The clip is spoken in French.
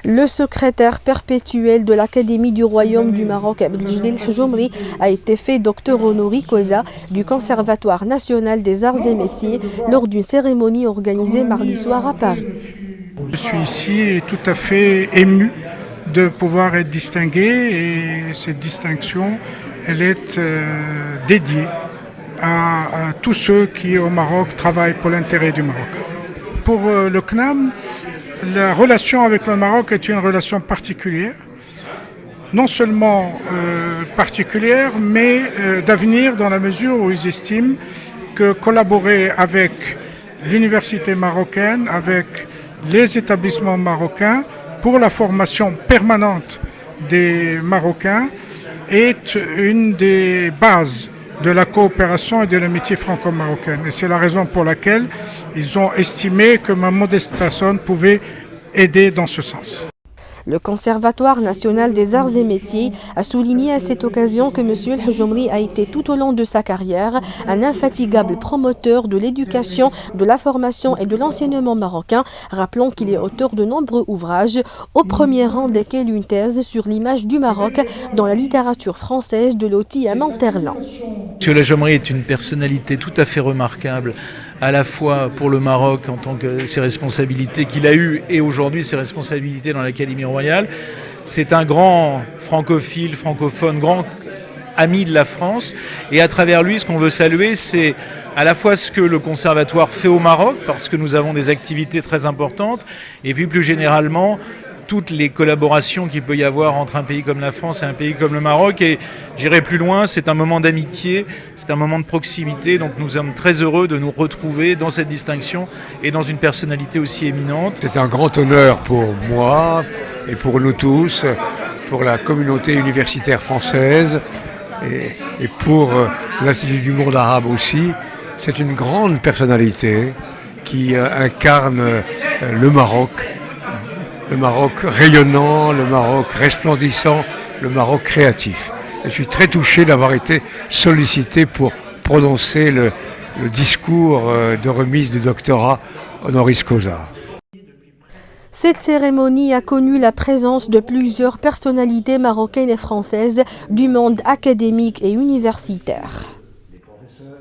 Le secrétaire perpétuel de l'Académie du Royaume du Maroc, Abdeljelil Hjoumri, a été fait docteur honoris causa du Conservatoire national des arts et métiers lors d'une cérémonie organisée mardi soir à Paris. Je suis ici tout à fait ému de pouvoir être distingué et cette distinction, elle est dédiée à tous ceux qui au Maroc travaillent pour l'intérêt du Maroc. Pour le CNAM, la relation avec le Maroc est une relation particulière, non seulement particulière, mais d'avenir dans la mesure où ils estiment que collaborer avec l'université marocaine, avec les établissements marocains pour la formation permanente des Marocains est une des bases de la coopération et de l'amitié franco-marocaine. Et c'est la raison pour laquelle ils ont estimé que ma modeste personne pouvait aider dans ce sens. Le Conservatoire national des arts et métiers a souligné à cette occasion que M. Hjoumri a été tout au long de sa carrière un infatigable promoteur de l'éducation, de la formation et de l'enseignement marocain, rappelant qu'il est auteur de nombreux ouvrages, au premier rang desquels une thèse sur l'image du Maroc dans la littérature française de Loti à Manterlan. M. Hjoumri est une personnalité tout à fait remarquable, à la fois pour le Maroc en tant que ses responsabilités qu'il a eues et aujourd'hui ses responsabilités dans l'Académie royale. C'est un grand francophile, francophone, grand ami de la France. Et à travers lui, ce qu'on veut saluer, c'est à la fois ce que le Conservatoire fait au Maroc, parce que nous avons des activités très importantes, et puis plus généralement, toutes les collaborations qu'il peut y avoir entre un pays comme la France et un pays comme le Maroc. Et j'irai plus loin, c'est un moment d'amitié, c'est un moment de proximité. Donc nous sommes très heureux de nous retrouver dans cette distinction et dans une personnalité aussi éminente. C'est un grand honneur pour moi et pour nous tous, pour la communauté universitaire française et pour l'Institut du monde arabe aussi. C'est une grande personnalité qui incarne le Maroc rayonnant, le Maroc resplendissant, le Maroc créatif. Je suis très touché d'avoir été sollicité pour prononcer le discours de remise du doctorat honoris causa. Cette cérémonie a connu la présence de plusieurs personnalités marocaines et françaises du monde académique et universitaire.